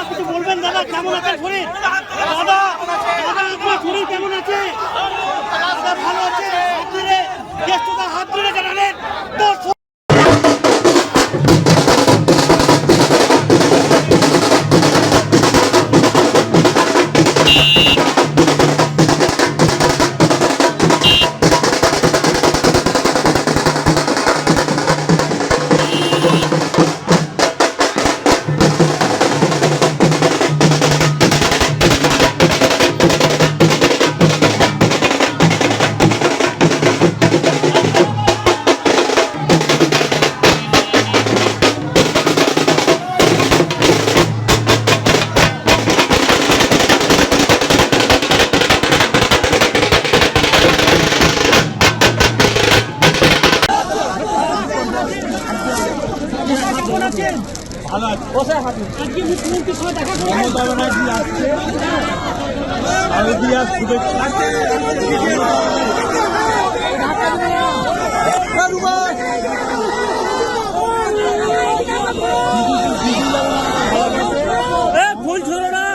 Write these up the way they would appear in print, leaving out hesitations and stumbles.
কিছু বলবেন দাদা, কেমন আছেন শরীর? দাদা আপনার শরীর কেমন আছে? ভালো আছে? হাত ধরে জানালেন মুখ্যমন্ত্রীর সঙ্গে দেখা ফুল ছিল না।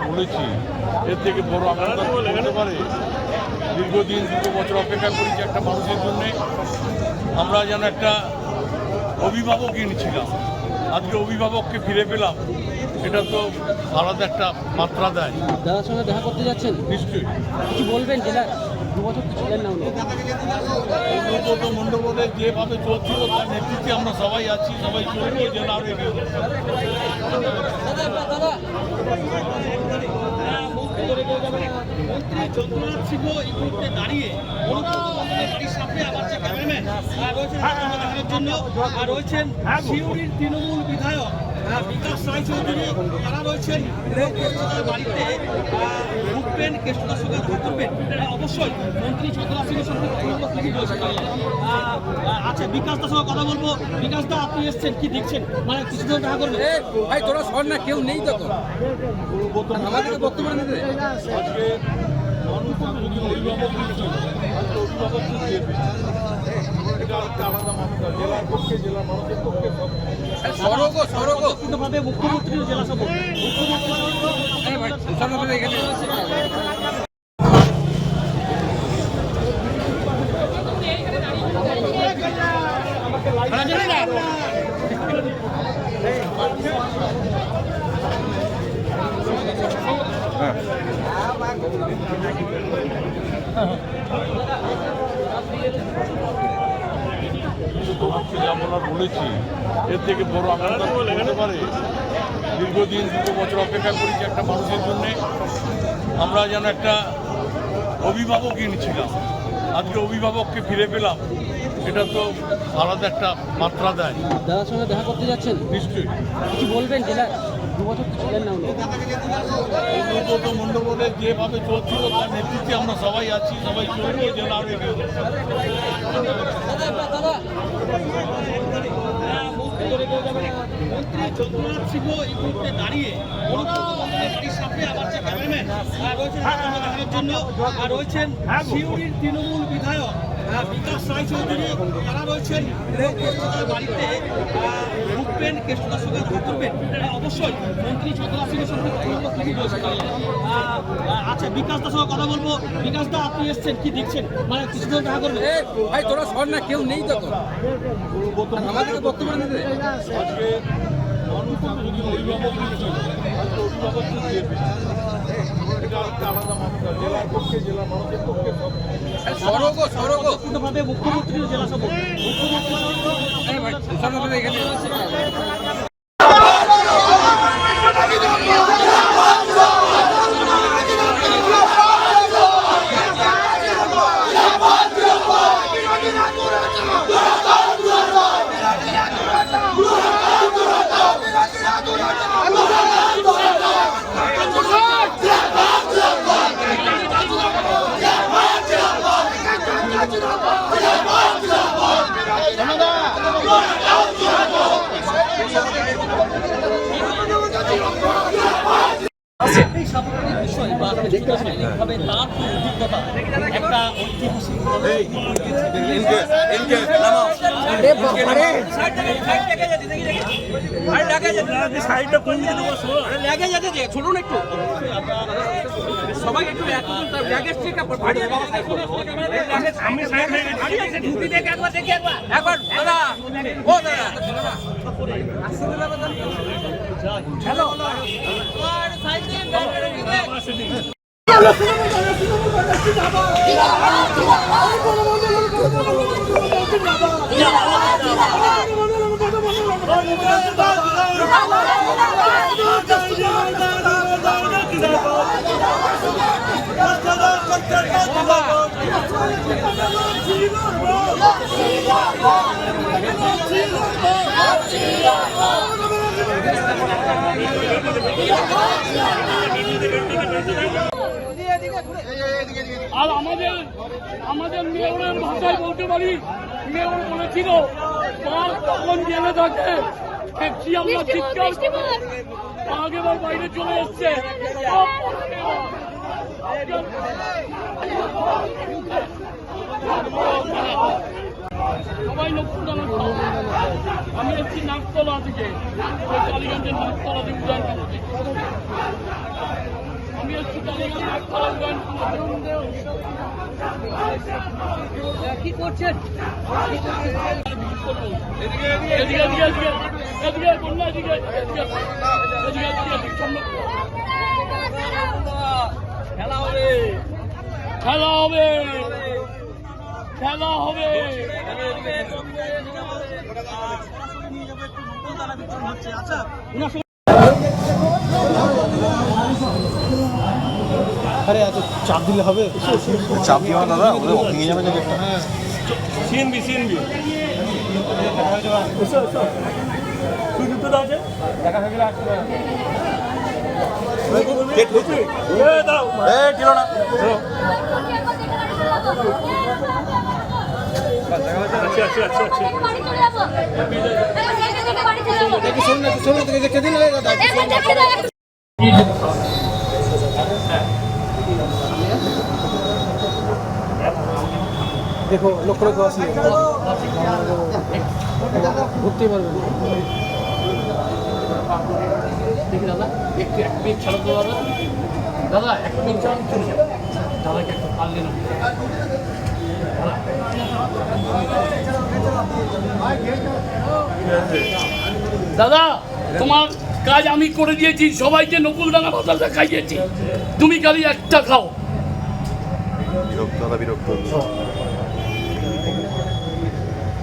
বলেছি এর থেকে বড় আনন্দ হতে পারে। দীর্ঘদিন 2 বছর অপেক্ষা করেছি একটা মানুষের জন্য। আমরা যেন একটা অভিভাবক এনেছিলাম, আজকে অভিভাবককে ফিরে পেলাম, এটা তো আলাদা একটা মাত্রা দেয়। দাদার সঙ্গে দেখা করতে যাচ্ছেন? নিশ্চয়ই। কিছু বলবেন? জেলা 2 বছর তো ছিলেন না উনি। মণ্ডপদের যেভাবে চলছিল তার নেতৃত্বে আমরা সবাই আছি, সবাই চলবো জেলা আরো এগিয়ে যাবে। মন্ত্রী চন্দ্রনাথ সিংহ এই মুহূর্তে দাঁড়িয়ে সামনে আমার যে ক্যামেরাম্যান রয়েছেন দেখানোর জন্য রয়েছেন সিউড়ির তৃণমূল বিধায়ক বিকাশ রায়চৌধুরী, তারা রয়েছেন বাড়িতে ঢুকবেন, কেষ্টদার সঙ্গে দেখা করবেন। অবশ্যই মন্ত্রী চন্দ্রনাথ সিংহের সঙ্গে কথা বলবো, কি বলছেন? আচ্ছা, বিকাশ দার সঙ্গে কথা বলবো। বিকাশ দা, আপনি এসছেন, কি দেখছেন? মানে কিছুদিন দেখা করবেন? ভাই তোরা সর না, কেউ নেই তো আমাদের বক্তব্য নিতে। আজকে মানুষ যদি অভিভাবক অভিভাবক এটা একটা আলাদা মাত্রা, জেলার পক্ষে, জেলার মানুষের পক্ষে সড়কভাবে মুখ্যমন্ত্রীর জেলা সভা বলেছি এর থেকে বড় আনন্দ হতে পারে। দীর্ঘদিন 2 বছর অপেক্ষা করেছি একটা মানুষের জন্য। আমরা যেন একটা অভিভাবক এনেছিলাম, আজকে অভিভাবককে ফিরে পেলাম, এটা তো আলাদা একটা মাত্রা দেয়। দাদার সঙ্গে দেখা করতে যাচ্ছেন? নিশ্চয়ই। কিছু বলবেন? জেলা 2 বছর তো ছিলেন না উনি। মণ্ডপদের যেভাবে চলছিল তার নেতৃত্বে আমরা সবাই আছি, সবাই চলবো জেলা আরো এগিয়ে যাবে। সিংহ এই মুহূর্তে দাঁড়িয়ে অনুব্রত মণ্ডলের বাড়ির সামনে আমার যে ক্যামেরাম্যান রয়েছেন ঘটনা দেখানোর জন্য রয়েছেন সিউড়ির তৃণমূল বিধায়ক বিকাশ রায়চৌধুরী, তারা রয়েছেন কেষ্টদার বাড়িতে ঢুকবেন, কেষ্টদার সঙ্গে দেখা করবেন। অবশ্যই মন্ত্রী চন্দ্রা সিংহের সঙ্গে কথা বলবো, কি রয়েছে। আচ্ছা, বিকাশ দার সঙ্গে কথা বলবো। বিকাশ দা, আপনি এসছেন, কি দেখছেন? মানে কিছুদিন দেখা করবেন? ভাই তোরা সর না, কেউ নেই তখন আমাদেরকে বক্তব্য নিতে দে। আজকে মানুষ যদি অভিভাবক ছিল, অভিভাবক দিয়ে এটা একটা আলাদা মাত্রা, জেলার পক্ষে, জেলার মানুষের পক্ষে সড়ক ভাবে মুখ্যমন্ত্রী জেলা সভা এখানে এই সাম্প্রতিক বিষয় বা সাংস্কৃতিকভাবে তার যে অভিজ্ঞতা, একটা ঐতিহাসিক ছোটুন একটু সবাই একটু একবার দাদা ও দাদা হ্যালো আর আমাদের মেয়রের ভাষায় বলতে পারি, মেয়র বলেছিল তার তখন জেলে থাকে, দেখছি আমরা চিৎকার আগেবার বাইরে চলে এসছে। সবাই লক্ষ্য জানাচ্ছি, আমি এসছি নাকতলা থেকে, কালীগঞ্জের নাকতলা থেকে উদয়ন করতে। আমি এসছি কালীগঞ্জ নাকতলা উদয়ন কি করছেন? খেলা হবে, খেলা হবে, খেলা হবে। আরে এত চাপ দিলে হবে? চাপ দিও না দাদা, ওদের ভেঙে যাবে না গেটটা। সিএনবি তুই দুটো আছে দেখা হয়ে গেলে আসবে। দাও ছিল না দেখো লক্ষ্য রেখে আসলে ঢুকতেই পারবে। দেখি দাদা, একটু এক মিনিট ছাড়া তো দাদা, দাদা এক মিনিট চালান, চলে যাবে দাদাকে একটু পারলে না। দাদা, তোমার কাজ আমি করে দিয়েছি, সবাইকে নকুলদানা ভাতাটা খাইয়েছি, তুমি খালি একটা খাও। বিরক্ত দাদা, বিরক্ত হচ্ছে,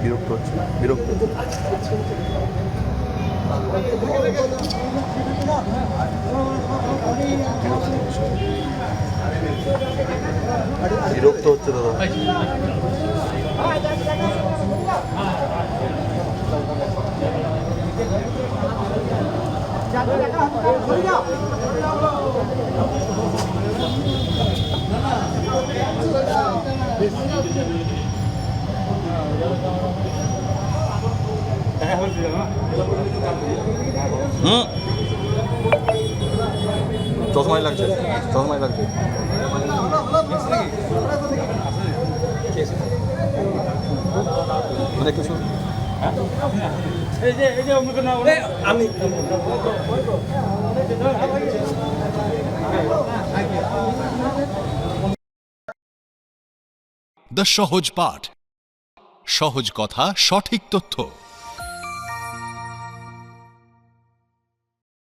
বিরক্ত হচ্ছে, বিরক্ত বিরক্ত হচ্ছে দাদা। দেখা চশমাই লাগছে চশমাই লাগছে মানে একটু শুন আমি দ্য সহজ পাঠ, সহজ কথা, সঠিক তথ্য।